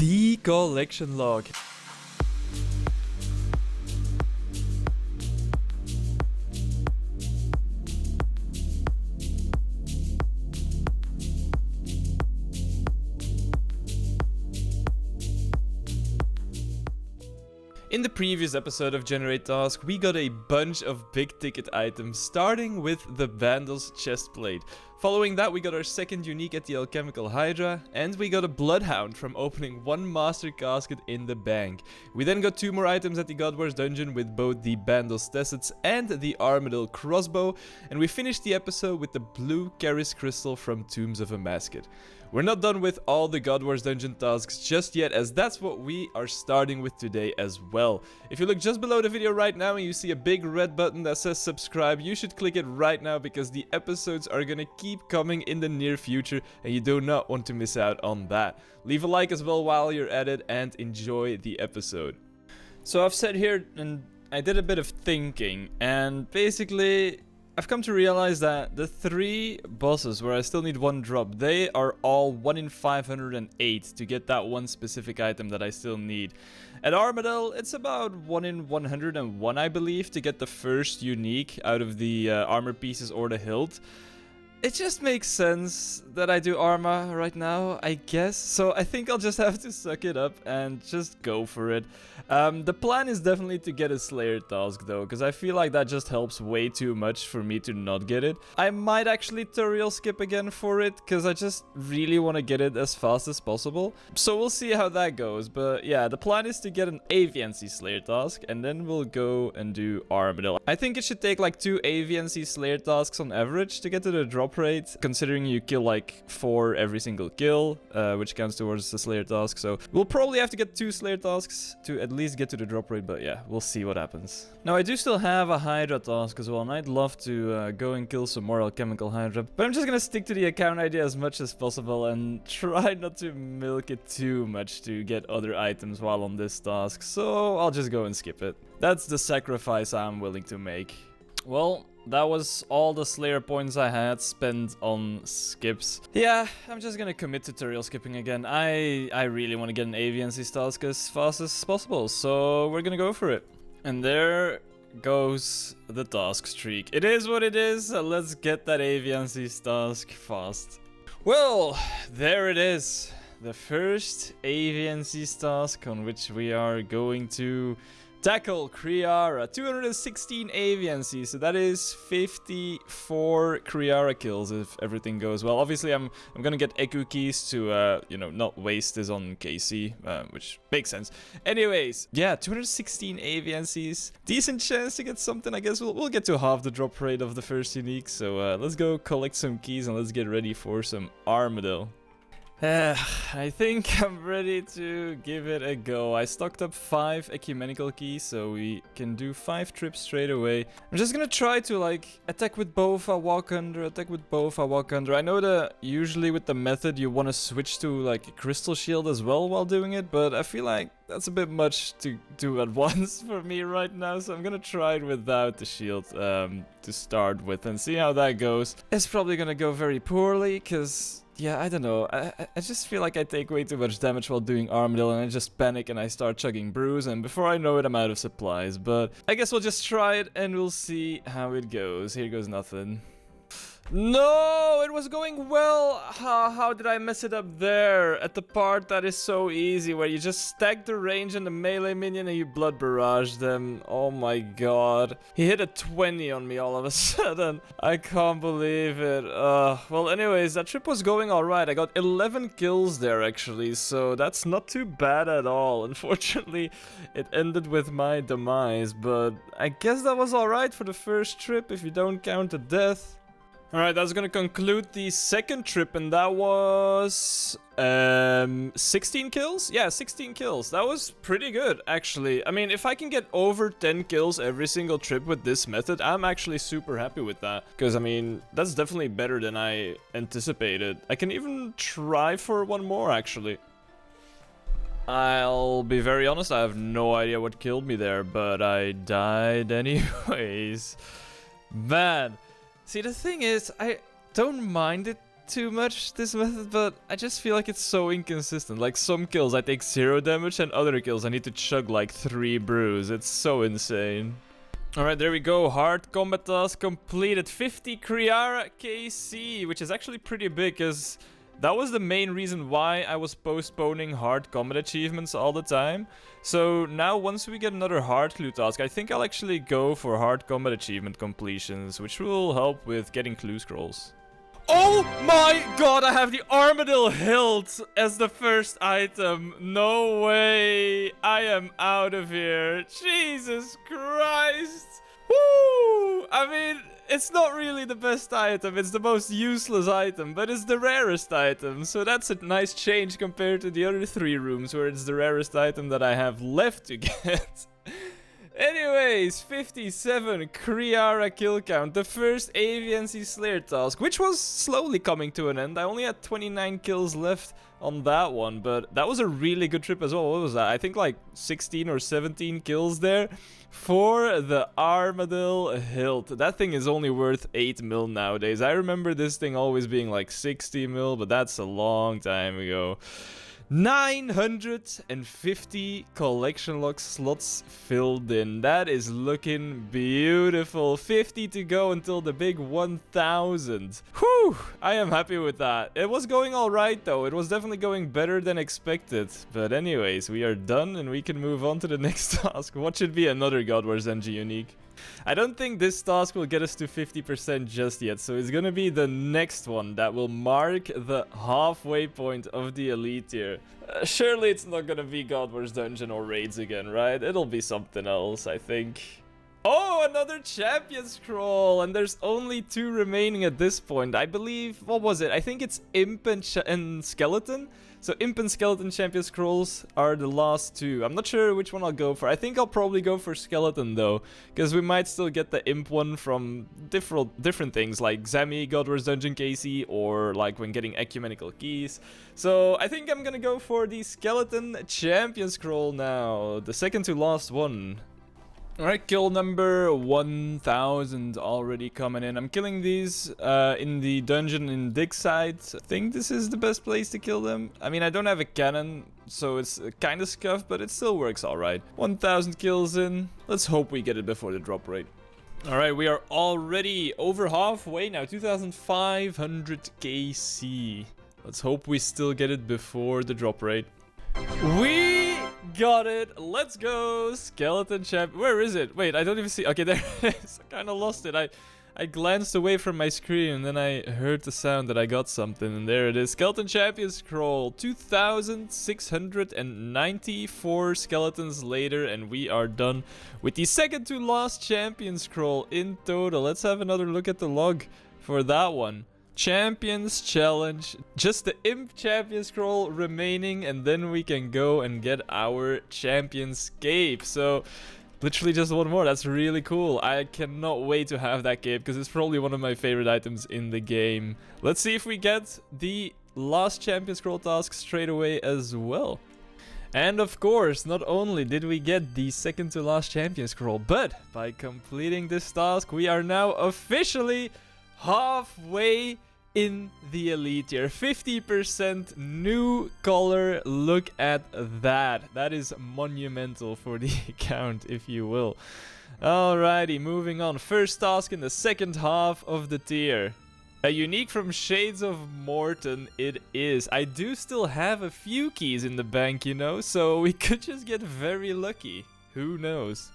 The collection log. In the previous episode of GenerateTask, we got a bunch of big ticket items, starting with the Vandal's chestplate. Following that, we got our second unique at the Alchemical Hydra, and we got a Bloodhound from opening one Master Casket in the bank. We then got two more items at the God Wars dungeon with both the Vandal's Tessets and the Armadyl crossbow, and we finished the episode with the blue Charis crystal from Tombs of a Masket. We're not done with all the God Wars dungeon tasks just yet, as that's what we are starting with today as well. If you look just below the video right now and you see a big red button that says subscribe, you should click it right now because the episodes are gonna keep coming in the near future and you do not want to miss out on that. Leave a like as well while you're at it and enjoy the episode. So I've sat here and I did a bit of thinking, and basically I've come to realize that the three bosses where I still need one drop, they are all 1 in 508 to get that one specific item that I still need. At Armadyl, it's about 1 in 101, I believe, to get the first unique out of the armor pieces or the hilt. It just makes sense that I do Arma right now, I guess. So I think I'll just have to suck it up and just go for it. The plan is definitely to get a Slayer task though, because I feel like that just helps way too much for me to not get it. I might actually tutorial skip again for it, because I just really want to get it as fast as possible. So we'll see how that goes. But yeah, the plan is to get an AVNC Slayer task, and then we'll go and do Armadyl. I think it should take like 2 AVNC Slayer tasks on average to get to the drop rate, considering you kill like 4 every single kill, which counts towards the Slayer task. So we'll probably have to get 2 Slayer tasks to at least get to the drop rate, but yeah, we'll see what happens. Now I do still have a Hydra task as well, and I'd love to go and kill some more Alchemical Hydra, but I'm just gonna stick to the account ID as much as possible and try not to milk it too much to get other items while on this task, so I'll just go and skip it. That's the sacrifice I'm willing to make. Well, that was all the Slayer points I had spent on skips. Yeah, I'm just gonna commit to tutorial skipping again. I really want to get an AVNC task as fast as possible, so we're gonna go for it. And there goes the task streak. It is what it is. Let's get that AVNC task fast. Well, there it is. The first AVNC task on which we are going to tackle Kriara. 216 AVNC, so that is 54 Kriara kills if everything goes well. Obviously, I'm gonna get Eku keys to, you know, not waste this on KC, which makes sense. Anyways, yeah, 216 AVNCs. Decent chance to get something. I guess we'll get to half the drop rate of the first unique, so let's go collect some keys and let's get ready for some Armadyl. I think I'm ready to give it a go. I stocked up 5 ecumenical keys, so we can do 5 trips straight away. I'm just gonna try to like attack with both, I walk under, attack with both, I walk under. I know that usually with the method you want to switch to like a crystal shield as well while doing it, but I feel like that's a bit much to do at once for me right now, so I'm gonna try it without the shield to start with and see how that goes. It's probably gonna go very poorly, because yeah, I don't know. I just feel like I take way too much damage while doing Armadyl, and I just panic and I start chugging brews, and before I know it, I'm out of supplies. But I guess we'll just try it and we'll see how it goes. Here goes nothing. No, it was going well. How did I mess it up there? At the part that is so easy, where you just stack the range and the melee minion and you blood barrage them. Oh my god. He hit a 20 on me all of a sudden. I can't believe it. Well, anyways, that trip was going alright. I got 11 kills there, actually, so that's not too bad at all. Unfortunately, it ended with my demise, but I guess that was alright for the first trip, if you don't count the death. Alright, that's gonna conclude the second trip, and that was 16 kills? Yeah, 16 kills. That was pretty good, actually. I mean, if I can get over 10 kills every single trip with this method, I'm actually super happy with that. Because, I mean, that's definitely better than I anticipated. I can even try for one more, actually. I'll be very honest, I have no idea what killed me there, but I died anyways. Man. See, the thing is, I don't mind it too much, this method, but I just feel like it's so inconsistent. Like, some kills I take 0 damage, and other kills I need to chug like 3 brews. It's so insane. Alright, there we go. Hard combat task completed. 50 Kriara KC, which is actually pretty big, because that was the main reason why I was postponing hard combat achievements all the time. So now once we get another hard clue task, I think I'll actually go for hard combat achievement completions, which will help with getting clue scrolls. Oh my god, I have the Armadyl hilt as the first item. No way. I am out of here. Jesus Christ. Woo! I mean, it's not really the best item. It's the most useless item, but it's the rarest item. So that's a nice change compared to the other 3 rooms where it's the rarest item that I have left to get. Anyways, 57 Kriara kill count, the first AVNC Slayer task, which was slowly coming to an end. I only had 29 kills left on that one, but that was a really good trip as well. What was that? I think like 16 or 17 kills there for the Armadyl hilt. That thing is only worth 8 mil nowadays. I remember this thing always being like 60 mil, but that's a long time ago. 950 collection log slots filled in. That is looking beautiful. 50 to go until the big 1000. Whew, I am happy with that. It was going alright though. It was definitely going better than expected. But anyways, we are done and we can move on to the next task. What should be another God Wars NG unique? I don't think this task will get us to 50% just yet, so it's gonna be the next one that will mark the halfway point of the elite tier. Surely it's not gonna be God Wars Dungeon or Raids again, right? It'll be something else, I think. Oh, another champion scroll, and there's only 2 remaining at this point. I believe, what was it? I think it's Imp and Skeleton. So Imp and Skeleton champion scrolls are the last 2. I'm not sure which one I'll go for. I think I'll probably go for Skeleton though, because we might still get the Imp one from different things like Zami, God Wars Dungeon KC, or like when getting ecumenical keys. So I think I'm gonna go for the Skeleton champion scroll now, the second to last one. Alright, kill number 1000 already coming in. I'm killing these in the dungeon in Dig Side. I think this is the best place to kill them. I mean, I don't have a cannon, so it's kind of scuffed, but it still works alright. 1000 kills in. Let's hope we get it before the drop rate. Alright, we are already over halfway now. 2500 KC. Let's hope we still get it before the drop rate. We got it. Let's go. Skeleton champ. Where is it? Wait, I don't even see. Okay, there it is. I kind of lost it. I glanced away from my screen and then I heard the sound that I got something. And there it is. Skeleton champion scroll. 2694 skeletons later. And we are done with the second to last champion scroll in total. Let's have another look at the log for that one. Champions challenge, just the Imp champion scroll remaining, and then we can go and get our champions cape. So literally just one more. That's really cool. I cannot wait to have that cape because it's probably one of my favorite items in the game. Let's see if we get the last champion scroll task straight away as well. And of course, not only did we get the second to last champion scroll, but by completing this task we are now officially halfway in the elite tier. 50% new color. Look at that. That is monumental for the account, if you will. Alrighty, moving on. First task in the second half of the tier. A unique from Shades of Mort'ton it is. I do still have a few keys in the bank, you know, so we could just get very lucky. Who knows?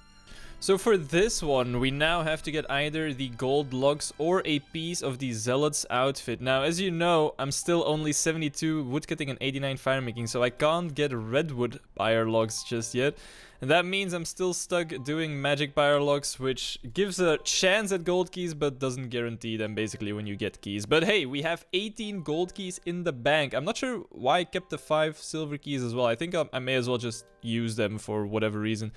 So for this one, we now have to get either the gold logs or a piece of the Zealot's outfit. Now, as you know, I'm still only 72 woodcutting and 89 fire making, so I can't get redwood fire logs just yet. And that means I'm still stuck doing magic fire logs, which gives a chance at gold keys, but doesn't guarantee them basically when you get keys. But hey, we have 18 gold keys in the bank. I'm not sure why I kept the 5 silver keys as well. I think I may as well just use them for whatever reason.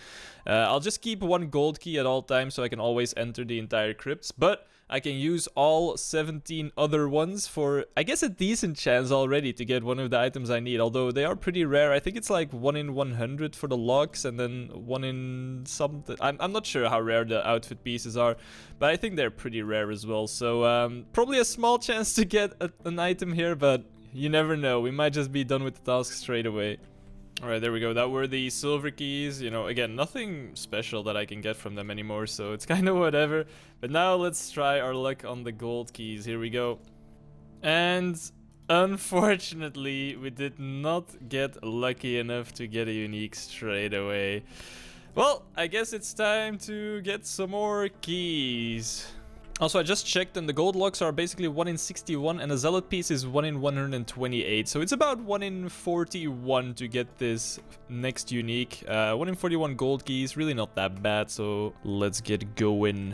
I'll just keep 1 gold key at all times so I can always enter the entire crypts. But I can use all 17 other ones for, I guess, a decent chance already to get one of the items I need. Although they are pretty rare. I think it's like 1 in 100 for the logs and then than 1 in something. I'm not sure how rare the outfit pieces are, but I think they're pretty rare as well. So probably a small chance to get an item here, but you never know. We might just be done with the task straight away. Alright, there we go. That were the silver keys. You know, again, nothing special that I can get from them anymore, so it's kind of whatever. But now let's try our luck on the gold keys. Here we go. And unfortunately, we did not get lucky enough to get a unique straight away. Well, I guess it's time to get some more keys. Also, I just checked and the gold locks are basically 1 in 61 and a zealot piece is 1 in 128. So it's about 1 in 41 to get this next unique. 1 in 41 gold keys, really not that bad, so let's get going.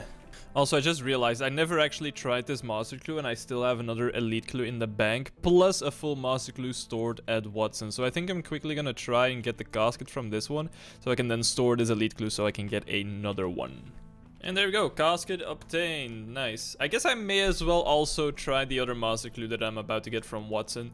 Also, I just realized I never actually tried this master clue and I still have another elite clue in the bank, plus a full master clue stored at Watson. So I think I'm quickly gonna try and get the casket from this one, so I can then store this elite clue so I can get another one. And there we go, casket obtained, nice. I guess I may as well also try the other master clue that I'm about to get from Watson.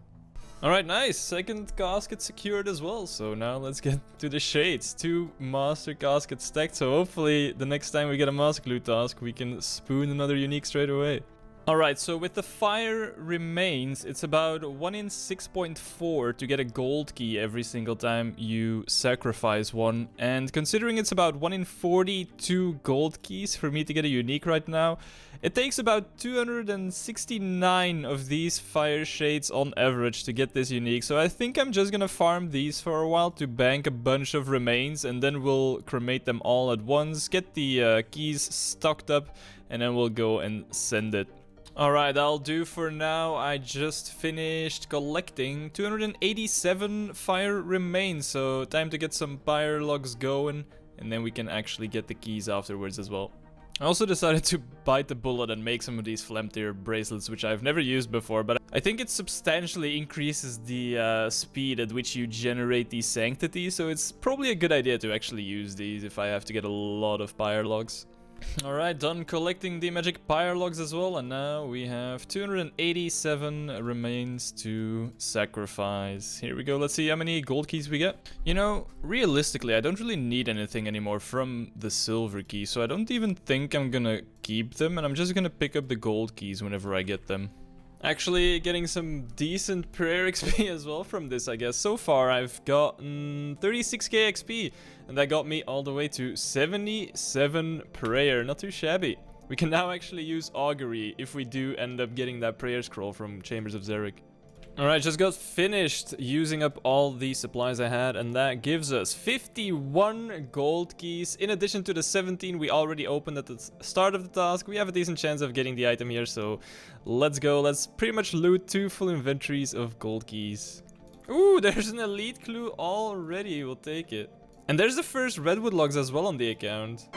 Alright, nice, second casket secured as well, so now let's get to the shades. 2 master caskets stacked, so hopefully the next time we get a master clue task we can spoon another unique straight away. Alright, so with the fire remains, it's about 1 in 6.4 to get a gold key every single time you sacrifice one. And considering it's about 1 in 42 gold keys for me to get a unique right now, it takes about 269 of these fire shades on average to get this unique. So I think I'm just gonna farm these for a while to bank a bunch of remains, and then we'll cremate them all at once, get the keys stocked up, and then we'll go and send it. Alright, that'll do for now. I just finished collecting 287 fire remains, so time to get some fire logs going, and then we can actually get the keys afterwards as well. I also decided to bite the bullet and make some of these Flamteer bracelets, which I've never used before, but I think it substantially increases the speed at which you generate these sanctities, so it's probably a good idea to actually use these if I have to get a lot of fire logs. Alright, done collecting the magic pyre logs as well, and now we have 287 remains to sacrifice. Here we go, let's see how many gold keys we get. You know, realistically, I don't really need anything anymore from the silver key, so I don't even think I'm gonna keep them, and I'm just gonna pick up the gold keys whenever I get them. Actually, getting some decent prayer XP as well from this, I guess. So far, I've gotten 36k XP, and that got me all the way to 77 prayer. Not too shabby. We can now actually use augury if we do end up getting that prayer scroll from Chambers of Xeric. Alright, just got finished using up all the supplies I had, and that gives us 51 gold keys. In addition to the 17 we already opened at the start of the task, we have a decent chance of getting the item here, so let's go. Let's pretty much loot 2 full inventories of gold keys. Ooh, there's an elite clue already, we'll take it. And there's the first redwood logs as well on the account.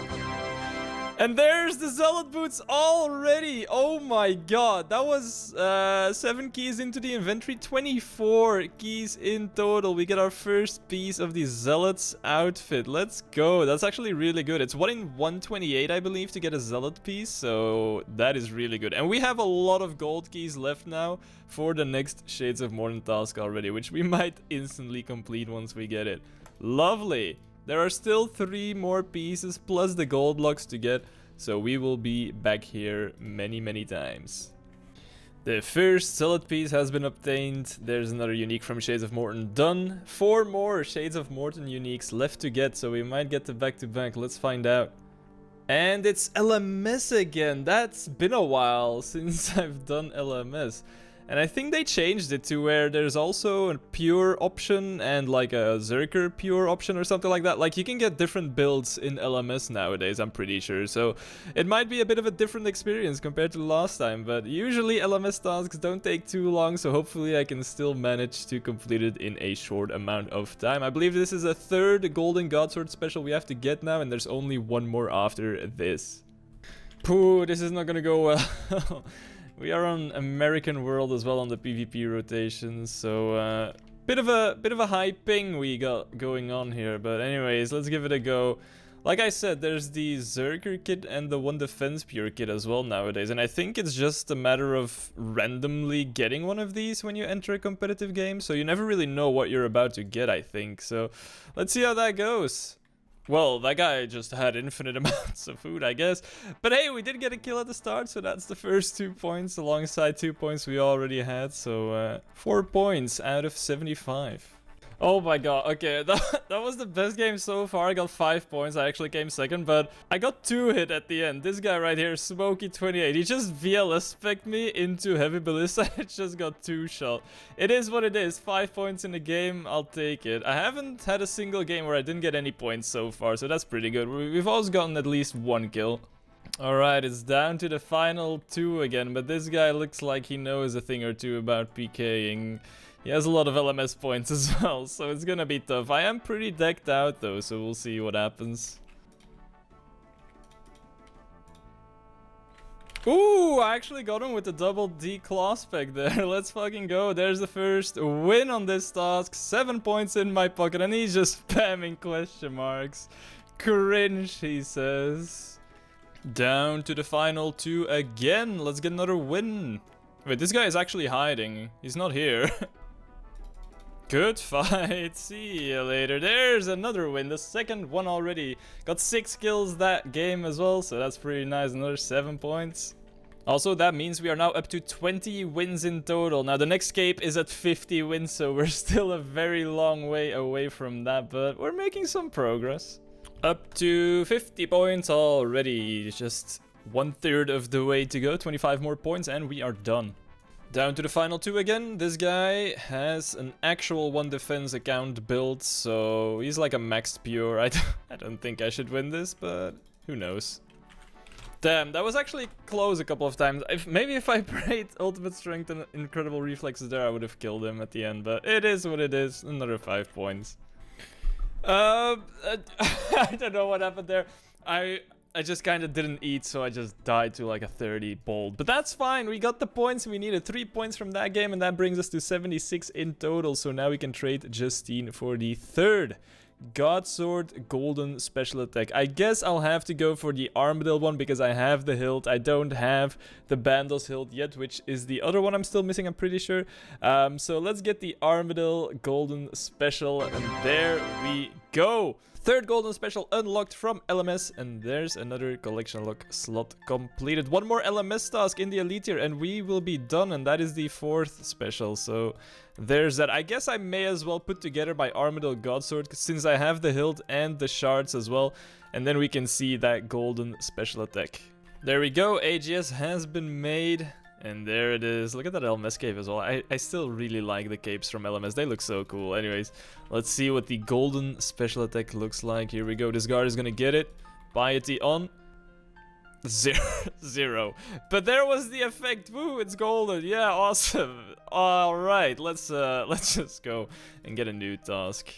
And there's the zealot boots already. Oh my god, that was 7 keys into the inventory, 24 keys in total. We get our first piece of the zealot's outfit. Let's go. That's actually really good. It's 1 in 128, I believe, to get a zealot piece, so that is really good. And we have a lot of gold keys left now for the next Shades of Mort'ton task already, which we might instantly complete once we get it. Lovely. There are still 3 more pieces plus the gold logs to get, so we will be back here many times. The first zealot piece has been obtained. There's another unique from Shades of Mort'ton done. 4 more Shades of Mort'ton uniques left to get, so we might get to back. Let's find out. And it's LMS again. That's been a while since I've done LMS. And I think they changed it to where there's also a pure option and like a Zerker pure option or something like that. Like you can get different builds in LMS nowadays, I'm pretty sure. So it might be a bit of a different experience compared to last time. But usually LMS tasks don't take too long, so hopefully I can still manage to complete it in a short amount of time. I believe this is a 3rd Golden Godsword special we have to get now, and there's only 1 more after this. Pooh, this is not gonna go well. We are on American World as well on the PvP rotations, so bit of a high ping we got going on here. But anyways, let's give it a go. Like I said, there's the Zerker kit and the 1 Defense Pure kit as well nowadays, and I think it's just a matter of randomly getting one of these when you enter a competitive game, so you never really know what you're about to get, I think. So let's see how that goes. Well, that guy just had infinite amounts of food, I guess. But hey, we did get a kill at the start, so that's the first 2 points alongside 2 points we already had. So 4 points out of 75. Oh my god, okay, that was the best game so far. I got 5 points, I actually came second, but I got 2 hit at the end. This guy right here, Smokey28, he just VLS-spec'd me into Heavy Ballista. I just got 2 shot. It is what it is, 5 points in the game, I'll take it. I haven't had a single game where I didn't get any points so far, so that's pretty good. We've always gotten at least 1 kill. Alright, it's down to the final 2 again, but this guy looks like he knows a thing or two about PKing. He has a lot of LMS points as well, so it's gonna be tough. I am pretty decked out though, so we'll see what happens. Ooh, I actually got him with the double D claw spec there. Let's fucking go. There's the first win on this task. 7 points in my pocket, and he's just spamming question marks. Cringe, he says. Down to the final 2 again. Let's get another win. Wait, this guy is actually hiding. He's not here. Good fight. See you later. There's another win. The second one already. Got 6 kills that game as well, so that's pretty nice. Another 7 points. Also, that means we are now up to 20 wins in total. Now, the next cape is at 50 wins, so we're still a very long way away from that, but we're making some progress. Up to 50 points already. Just 1/3 of the way to go. 25 more points, and we are done. Down to the final 2 again. This guy has an actual 1 defense account built, so he's like a maxed pure. I don't think I should win this, but who knows. Damn, that was actually close a couple of times. Maybe if I prayed ultimate strength and incredible reflexes there, I would have killed him at the end, but it is what it is. Another 5 points. I don't know what happened there. I just kind of didn't eat, so I just died to like a 30 bold. But that's fine, we got the points. We needed 3 points from that game, and that brings us to 76 in total. So now we can trade Justine for the 3rd God Sword Golden Special Attack. I guess I'll have to go for the Armadyl one because I have the hilt. I don't have the Bandos hilt yet, which is the other one I'm still missing, I'm pretty sure. So let's get the Armadyl Golden Special, and there we go. 3rd golden special unlocked from LMS, and there's another collection lock slot completed. 1 more LMS task in the elite tier, and we will be done, and that is the 4th special. So there's that. I guess I may as well put together my Armadyl God Sword, since I have the hilt and the shards as well, and then we can see that golden special attack. There we go, AGS has been made. And there it is. Look at that LMS cape as well. I still really like the capes from LMS. They look so cool. Anyways, let's see what the golden special attack looks like. Here we go. This guard is gonna get it. Piety on. 0. But there was the effect. Woo, it's golden. Yeah, awesome. Alright, let's just go and get a new task.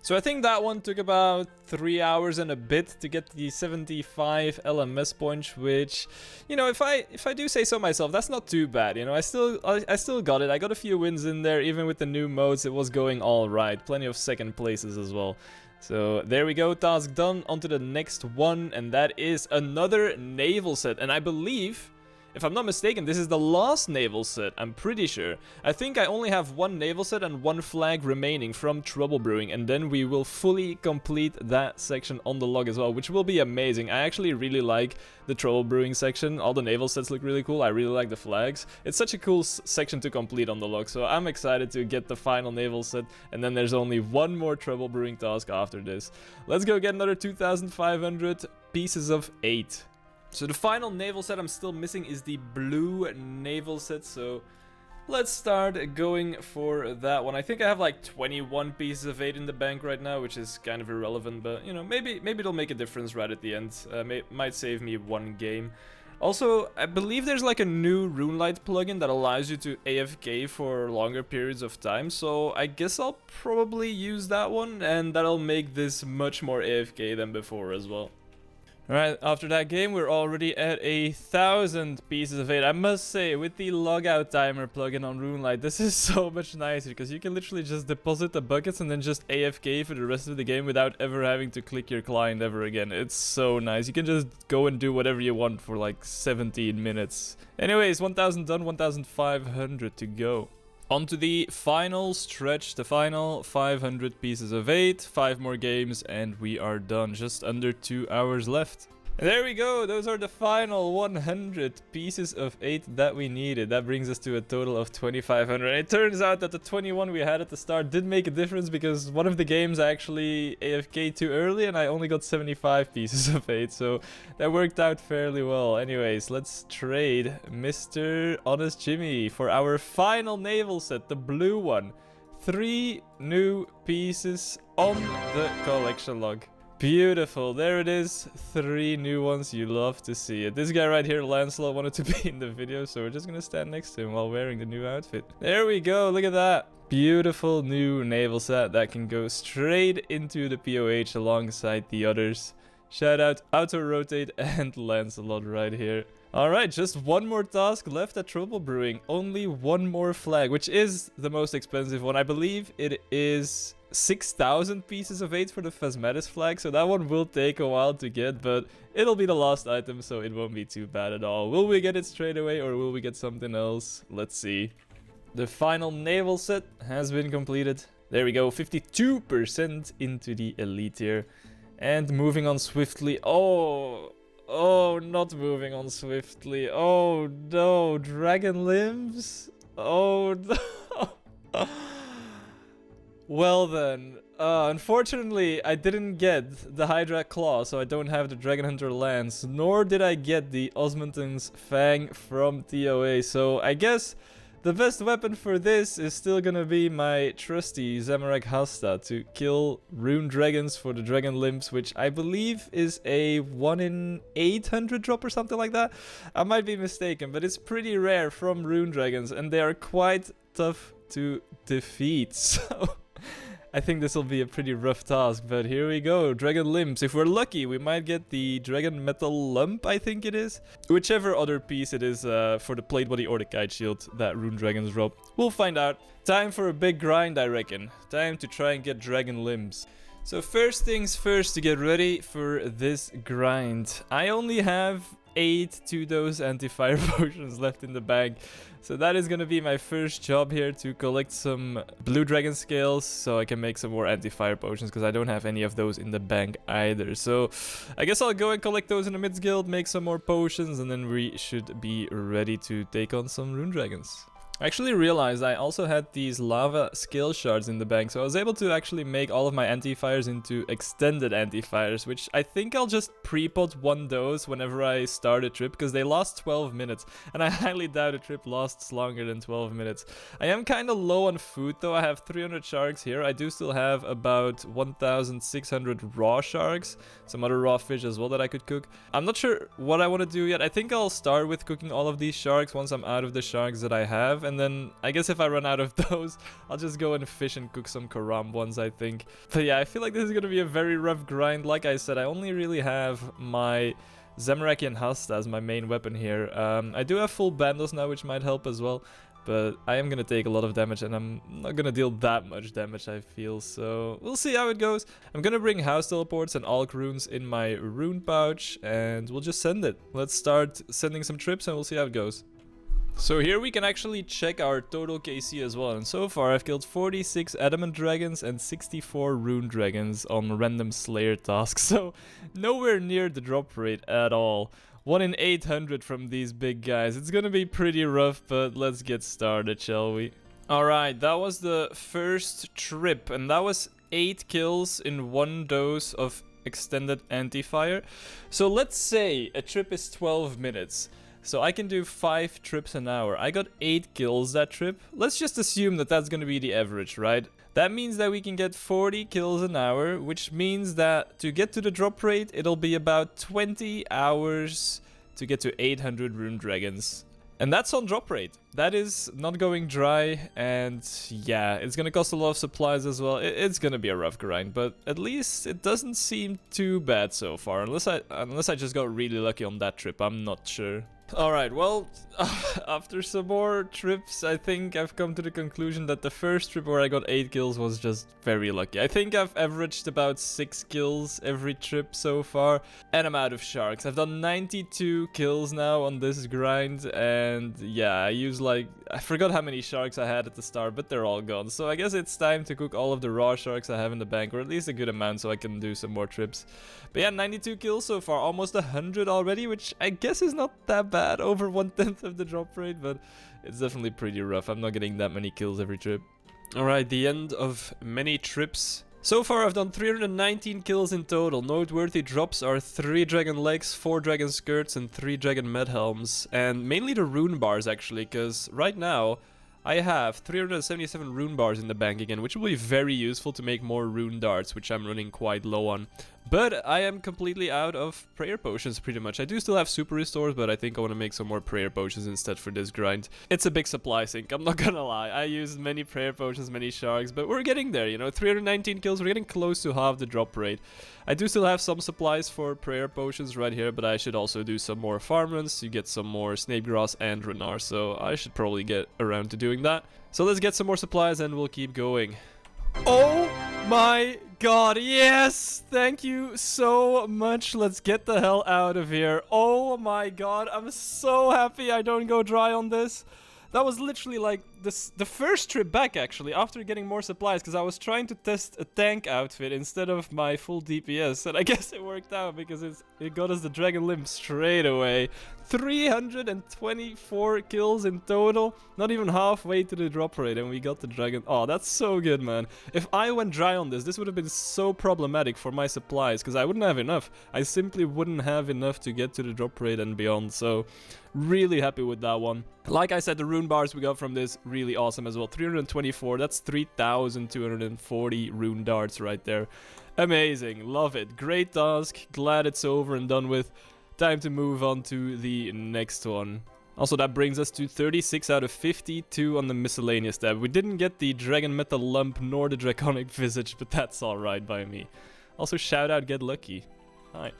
So I think that one took about 3 hours and a bit to get the 75 LMS points, which, you know, if I do say so myself, that's not too bad. You know, I still got it. I got a few wins in there. Even with the new modes, it was going all right. Plenty of second places as well. So there we go, task done. On to the next one, and that is another naval set. And I believe, if I'm not mistaken, this is the last naval set, I'm pretty sure. I think I only have 1 naval set and 1 flag remaining from Trouble Brewing, and then we will fully complete that section on the log as well, which will be amazing. I actually really like the Trouble Brewing section. All the naval sets look really cool. I really like the flags. It's such a cool section to complete on the log, so I'm excited to get the final naval set, and then there's only 1 more Trouble Brewing task after this. Let's go get another 2,500 pieces of 8. So the final naval set I'm still missing is the blue naval set, so let's start going for that one. I think I have like 21 pieces of 8 in the bank right now, which is kind of irrelevant, but you know, maybe it'll make a difference right at the end. Might save me 1 game. Also, I believe there's like a new Rune Light plugin that allows you to AFK for longer periods of time, so I guess I'll probably use that one, and that'll make this much more AFK than before as well. Alright, after that game, we're already at 1,000 pieces of 8. I must say, with the logout timer plugin on Rune Light, this is so much nicer, because you can literally just deposit the buckets and then just AFK for the rest of the game without ever having to click your client ever again. It's so nice. You can just go and do whatever you want for like 17 minutes. Anyways, 1,000 done, 1,500 to go. On to the final stretch, the final 500 pieces of 8, 5 more games, and we are done. Just under 2 hours left. And there we go, those are the final 100 pieces of 8 that we needed. That brings us to a total of 2,500. It turns out that the 21 we had at the start did make a difference because one of the games I actually AFK'd too early and I only got 75 pieces of 8, so that worked out fairly well. Anyways, let's trade Mr. Honest Jimmy for our final naval set, the blue one. 3 new pieces on the collection log. Beautiful, there it is, 3 new ones, you love to see it. This guy right here, Lancelot, wanted to be in the video, so we're just gonna stand next to him while wearing the new outfit. There we go, look at that. Beautiful new naval set that can go straight into the POH alongside the others. Shout out Auto Rotate and Lancelot right here. Alright, just one more task left at Trouble Brewing. Only one more flag, which is the most expensive one. I believe it is 6,000 pieces of 8 for the Phasmatis flag, so that one will take a while to get, but it'll be the last item, so it won't be too bad at all. Will we get it straight away, or will we get something else? Let's see. The final naval set has been completed. There we go, 52% into the elite tier. And moving on swiftly. Oh, not moving on swiftly. Oh no, dragon limbs? Oh no. Well then, unfortunately I didn't get the Hydra Claw, so I don't have the Dragon Hunter Lance, nor did I get the Osmundton's Fang from TOA, so I guess the best weapon for this is still gonna be my trusty Zamorak Hasta to kill Rune Dragons for the Dragon Limbs, which I believe is a 1 in 800 drop or something like that. I might be mistaken, but it's pretty rare from Rune Dragons, and they are quite tough to defeat, so I think this will be a pretty rough task, but here we go. Dragon Limbs. If we're lucky, we might get the Dragon Metal Lump, I think it is. Whichever other piece it is for the Plate Body or the Kite Shield that Rune Dragons drop. We'll find out. Time for a big grind, I reckon. Time to try and get Dragon Limbs. So first things first, to get ready for this grind. I only have 8 2-dose anti-fire potions left in the bag. So that is gonna be my first job here, to collect some blue dragon scales so I can make some more anti-fire potions, because I don't have any of those in the bank either. So I guess I'll go and collect those in the Mids Guild, make some more potions, and then we should be ready to take on some rune dragons. I actually realized I also had these lava scale shards in the bank, so I was able to actually make all of my anti-fires into extended anti-fires, which I think I'll just pre-pot one dose whenever I start a trip, because they last 12 minutes, and I highly doubt a trip lasts longer than 12 minutes. I am kind of low on food though. I have 300 sharks here. I do still have about 1,600 raw sharks, some other raw fish as well that I could cook. I'm not sure what I want to do yet. I think I'll start with cooking all of these sharks once I'm out of the sharks that I have. And then I guess if I run out of those, I'll just go and fish and cook some Karam ones, I think. But yeah, I feel like this is going to be a very rough grind. Like I said, I only really have my Zamarakian Hasta as my main weapon here. I do have full bandos now, which might help as well. But I am going to take a lot of damage, and I'm not going to deal that much damage, I feel. So we'll see how it goes. I'm going to bring house teleports and alch runes in my rune pouch, and we'll just send it. Let's start sending some trips, and we'll see how it goes. So here we can actually check our total KC as well, and so far I've killed 46 adamant dragons and 64 rune dragons on random slayer tasks, so nowhere near the drop rate at all. 1 in 800 from these big guys. It's gonna be pretty rough, but let's get started, shall we? Alright, that was the first trip, and that was 8 kills in 1 dose of extended anti-fire. So let's say a trip is 12 minutes. So I can do 5 trips an hour. I got 8 kills that trip. Let's just assume that that's gonna be the average, right? That means that we can get 40 kills an hour, which means that to get to the drop rate, it'll be about 20 hours to get to 800 rune dragons. And that's on drop rate. That is not going dry, and yeah, it's gonna cost a lot of supplies as well. It's gonna be a rough grind, but at least it doesn't seem too bad so far. Unless I just got really lucky on that trip, I'm not sure. Alright, well, after some more trips, I think I've come to the conclusion that the first trip where I got 8 kills was just very lucky. I think I've averaged about 6 kills every trip so far, and I'm out of sharks. I've done 92 kills now on this grind, and yeah, I forgot how many sharks I had at the start, but they're all gone. So I guess it's time to cook all of the raw sharks I have in the bank, or at least a good amount so I can do some more trips. But yeah, 92 kills so far, almost 100 already, which I guess is not that bad, over 1/10 of the drop rate, but it's definitely pretty rough. I'm not getting that many kills every trip. Alright, the end of many trips. So far I've done 319 kills in total. Noteworthy drops are 3 dragon legs, 4 dragon skirts, and 3 dragon med helms. And mainly the rune bars actually, because right now I have 377 rune bars in the bank again, which will be very useful to make more rune darts, which I'm running quite low on. But I am completely out of prayer potions pretty much. I do still have super restores, but I think I want to make some more prayer potions instead for this grind. It's a big supply sink, I'm not gonna lie. I used many prayer potions, many sharks, but we're getting there, you know, 319 kills, we're getting close to half the drop rate. I do still have some supplies for prayer potions right here, but I should also do some more farm runs to get some more snake grass and runar, so I should probably get around to doing that. So let's get some more supplies and we'll keep going. Oh my god, yes! Thank you so much. Let's get the hell out of here. Oh my god, I'm so happy I don't go dry on this. That was literally like the first trip back actually, after getting more supplies, because I was trying to test a tank outfit instead of my full DPS, and I guess it worked out because it got us the dragon limb straight away. 324 kills in total, not even halfway to the drop rate, and we got the dragon. Oh, that's so good, man. If I went dry on this would have been so problematic for my supplies, because I wouldn't have enough. I simply wouldn't have enough to get to the drop rate and beyond, so really happy with that one. Like I said, the rune bars we got from this, really awesome as well. 324, that's 3,240 rune darts right there. Amazing, love it. Great task, glad it's over and done with. Time to move on to the next one. Also, that brings us to 36 out of 52 on the miscellaneous tab. We didn't get the dragon metal lump nor the draconic visage, but that's alright by me. Also, shout out Get Lucky. Hi.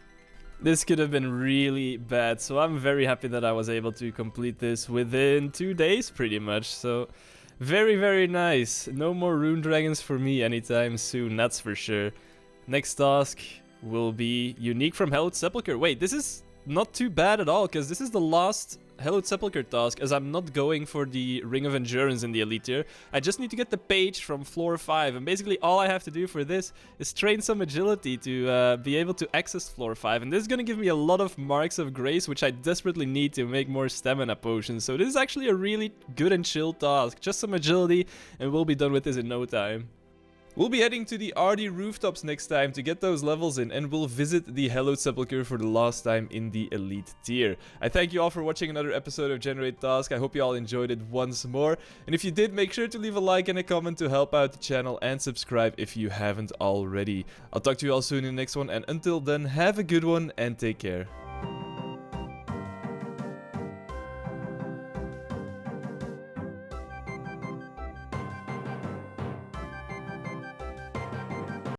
This could have been really bad, so I'm very happy that I was able to complete this within 2 days pretty much. So very, very nice. No more rune dragons for me anytime soon, that's for sure. Next task will be unique from Hallowed Sepulchre. Wait, this is not too bad at all, because this is the last Hallowed Sepulchre task, as I'm not going for the Ring of Endurance in the Elite tier. I just need to get the page from floor 5, and basically all I have to do for this is train some agility to be able to access floor 5, and this is going to give me a lot of marks of grace, which I desperately need to make more stamina potions. So this is actually a really good and chill task, just some agility, and we'll be done with this in no time. We'll be heading to the RD rooftops next time to get those levels in, and we'll visit the Hallowed Sepulchre for the last time in the Elite tier. I thank you all for watching another episode of GenerateTask. I hope you all enjoyed it once more. And if you did, make sure to leave a like and a comment to help out the channel, and subscribe if you haven't already. I'll talk to you all soon in the next one, and until then, have a good one and take care.